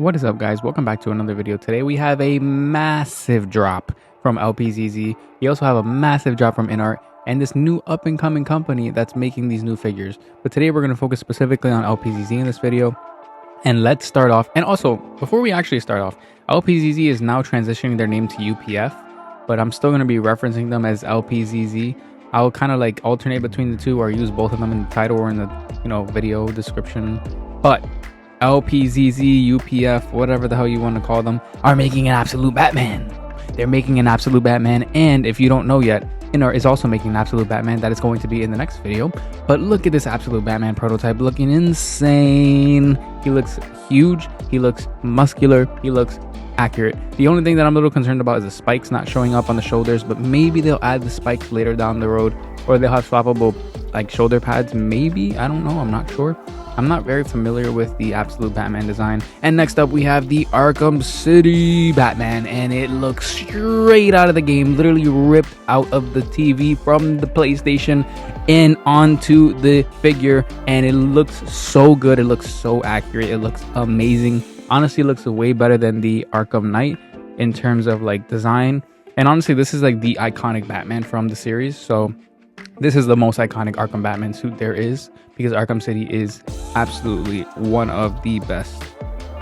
What is up, guys? Welcome back to another video. Today we have a massive drop from LPZZ. We also have a massive drop from InArt and this new up-and-coming company that's making these new figures. But today we're going to focus specifically on LPZZ in this video. And let's start off. And also, before we actually start off, LPZZ is now transitioning their name to UPF, but I'm still going to be referencing them as LPZZ. I'll kind of like alternate between the two or use both of them in the title or in the video description. But LPZZ, UPF, whatever the hell you want to call them, are making an absolute Batman. They're making an absolute Batman, and if you don't know yet, InArt is also making an absolute Batman that is going to be in the next video. But look at this absolute Batman prototype looking insane. He looks huge, he looks muscular, he looks accurate. The only thing that I'm a little concerned about is the spikes not showing up on the shoulders, but maybe they'll add the spikes later down the road, or they'll have swappable like shoulder pads, maybe. I don't know, I'm not sure. I'm not very familiar with the absolute Batman design. And next up we have the Arkham City Batman, and it looks straight out of the game, literally ripped out of the TV from the PlayStation and onto the figure, and it looks so good. It looks so accurate. It looks amazing. Honestly, it looks way better than the Arkham Knight in terms of like design. And honestly, this is like the iconic Batman from the series, so this is the most iconic Arkham Batman suit there is, because Arkham City is absolutely one of the best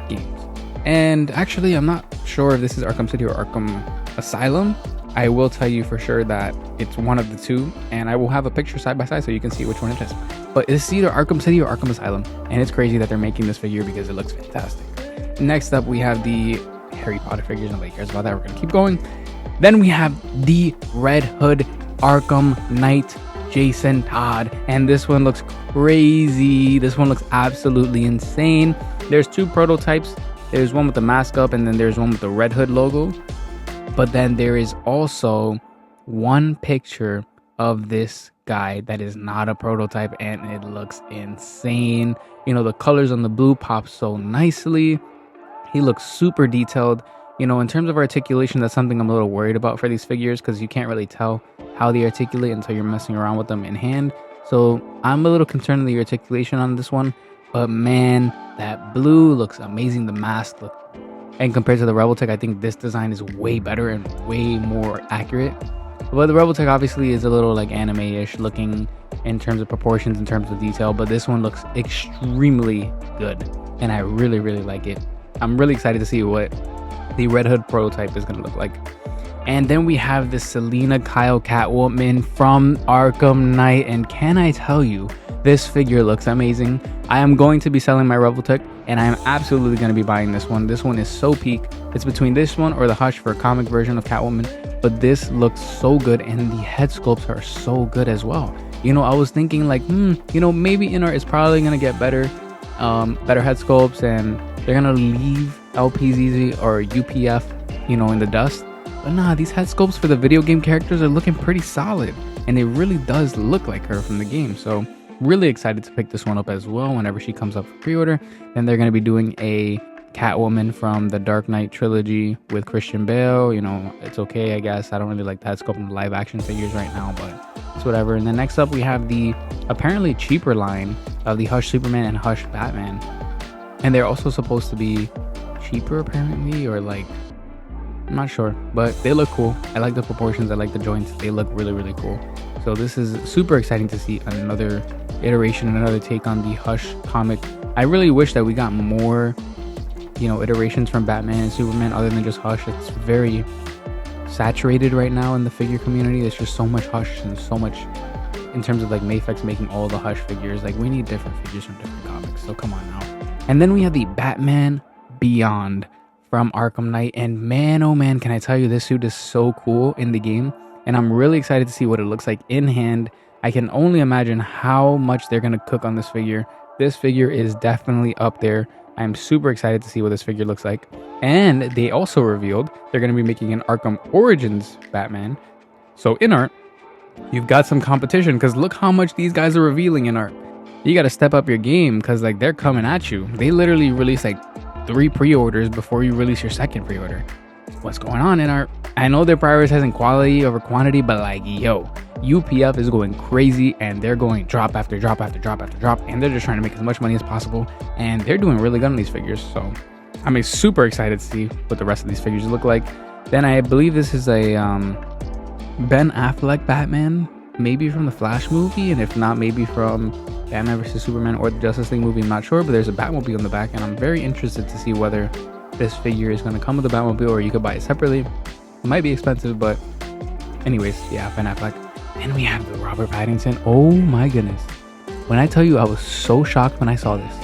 games. And actually, I'm not sure if this is Arkham City or Arkham Asylum. I will tell you for sure that it's one of the two, and I will have a picture side by side so you can see which one it is. But it's either Arkham City or Arkham Asylum, and it's crazy that they're making this figure because it looks fantastic. Next up, we have the Harry Potter figures. Nobody cares about that. We're gonna keep going. Then we have the Red Hood Arkham Knight Jason Todd, and this one looks crazy. This one looks absolutely insane. There's two prototypes. There's one with the mask up, and then there's one with the Red Hood logo. But then there is also one picture of this guy that is not a prototype, and it looks insane. You know, the colors on the blue pop so nicely. He looks super detailed. You know, in terms of articulation, that's something I'm a little worried about for these figures, because you can't really tell how they articulate until you're messing around with them in hand. So I'm a little concerned with the articulation on this one. But man, that blue looks amazing. The mask and compared to the Rebel Tech, I think this design is way better and way more accurate. But the Rebel Tech obviously is a little like anime-ish looking in terms of proportions, in terms of detail. But this one looks extremely good, and I really, really like it. I'm really excited to see what the Red Hood prototype is going to look like. And then we have the Selena Kyle Catwoman from Arkham Knight, and can I tell you, this figure looks amazing. I am going to be selling my Rebel Tech, and I am absolutely going to be buying this one. This one is so peak. It's between this one or the Hush for a comic version of Catwoman, but this looks so good, and the head sculpts are so good as well. You know, I was thinking like, you know, maybe InArt is probably going to get better head sculpts, and they're going to leave LPZZ or UPF, you know, in the dust. But nah, these head sculpts for the video game characters are looking pretty solid, and it really does look like her from the game. So really excited to pick this one up as well whenever she comes up for pre-order. Then they're going to be doing a Catwoman from the Dark Knight trilogy with Christian Bale. You know, it's okay, I guess. I don't really like the head sculpt in the live action figures right now, but it's whatever. And then next up we have the apparently cheaper line of the Hush Superman and Hush Batman, and they're also supposed to be cheaper apparently, or like, I'm not sure, but they look cool. I like the proportions, I like the joints, they look really, really cool. So this is super exciting to see another iteration, another take on the Hush comic. I really wish that we got more, you know, iterations from Batman and Superman other than just Hush. It's very saturated right now in the figure community. There's just so much Hush and so much in terms of like Mafex making all the Hush figures. Like, we need different figures from different comics, so come on now. And then we have the Batman Beyond from Arkham Knight, and man, oh man, can I tell you, this suit is so cool in the game, and I'm really excited to see what it looks like in hand. I can only imagine how much they're going to cook on this figure. This figure is definitely up there. I'm super excited to see what this figure looks like. And they also revealed they're going to be making an Arkham Origins Batman. So InArt, you've got some competition, because look how much these guys are revealing InArt. You got to step up your game, because like they're coming at you. They literally release like 3 pre-orders before you release your second pre-order. What's going on InArt? I know they're prioritizing quality over quantity, but like, yo, UPF is going crazy, and they're going drop after drop after drop after drop, and they're just trying to make as much money as possible, and they're doing really good on these figures. So I'm super excited to see what the rest of these figures look like. Then I believe this is a Ben Affleck Batman, maybe from the Flash movie, and if not, maybe from Batman vs Superman or the Justice League movie. I'm not sure, but there's a Batmobile in the back, and I'm very interested to see whether this figure is going to come with the Batmobile or you could buy it separately. It might be expensive, but anyways, yeah, Ben Affleck. And we have the Robert Pattinson. Oh my goodness. When I tell you I was so shocked when I saw this.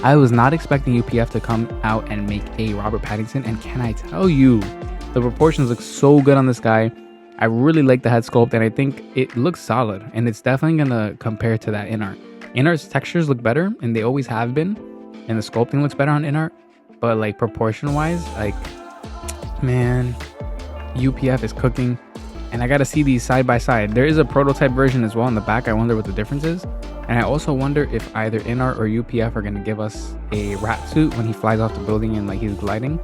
I was not expecting UPF to come out and make a Robert Pattinson, and can I tell you, the proportions look so good on this guy. I really like the head sculpt, and I think it looks solid, and it's definitely gonna compare to that in art. In art's textures look better, and they always have been, and the sculpting looks better on in art, but like proportion wise, like, man, UPF is cooking. And I gotta see these side by side. There is a prototype version as well in the back. I wonder what the difference is. And I also wonder if either InArt or UPF are gonna give us a rat suit when he flies off the building and like he's gliding.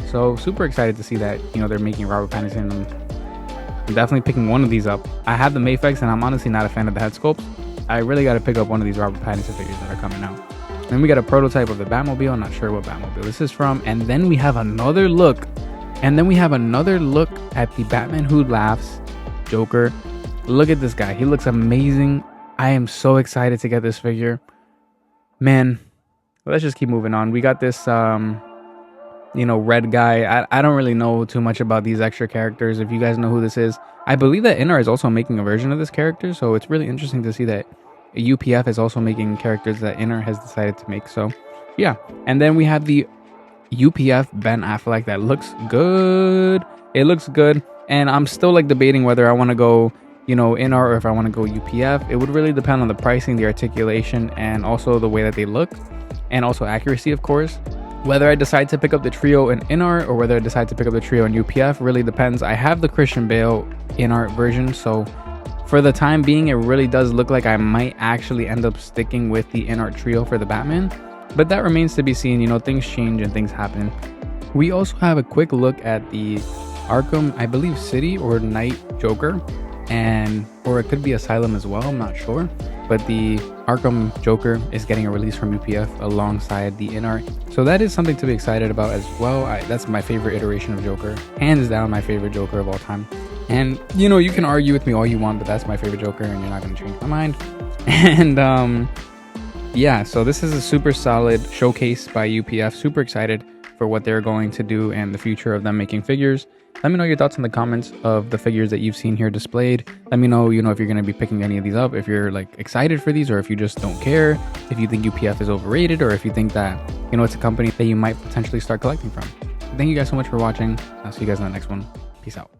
So super excited to see that, you know, they're making Robert Pattinson. I'm definitely picking one of these up. I have the Mafex, and I'm honestly not a fan of the head sculpts. I really gotta pick up one of these Robert Pattinson figures that are coming out. Then we got a prototype of the Batmobile. I'm not sure what Batmobile this is from. And then we have another look. And then we have another look at the Batman Who Laughs Joker. Look at this guy. He looks amazing. I am so excited to get this figure. Man, let's just keep moving on. We got this, you know, red guy. I don't really know too much about these extra characters. If you guys know who this is, I believe that InArt is also making a version of this character. So it's really interesting to see that UPF is also making characters that InArt has decided to make. So yeah. And then we have the UPF Ben Affleck that looks good. It looks good, and I'm still like debating whether I want to go, you know, InArt or if I want to go UPF. It would really depend on the pricing, the articulation, and also the way that they look, and also accuracy, of course. Whether I decide to pick up the trio in InArt or whether I decide to pick up the trio in UPF really depends. I have the Christian Bale InArt version, so for the time being, it really does look like I might actually end up sticking with the InArt trio for the Batman. But that remains to be seen. You know, things change and things happen. We also have a quick look at the Arkham, I believe, City or Night Joker, or it could be Asylum as well. I'm not sure. But the Arkham Joker is getting a release from UPF alongside the InArt. So that is something to be excited about as well. That's my favorite iteration of Joker. Hands down, my favorite Joker of all time. And, you know, you can argue with me all you want, but that's my favorite Joker, and you're not going to change my mind. And, yeah, so this is a super solid showcase by UPF. Super excited for what they're going to do and the future of them making figures. Let me know your thoughts in the comments of the figures that you've seen here displayed. Let me know, you know, if you're going to be picking any of these up, if you're like excited for these, or if you just don't care, if you think UPF is overrated, or if you think that, you know, it's a company that you might potentially start collecting from. Thank you guys so much for watching. I'll see you guys in the next one. Peace out.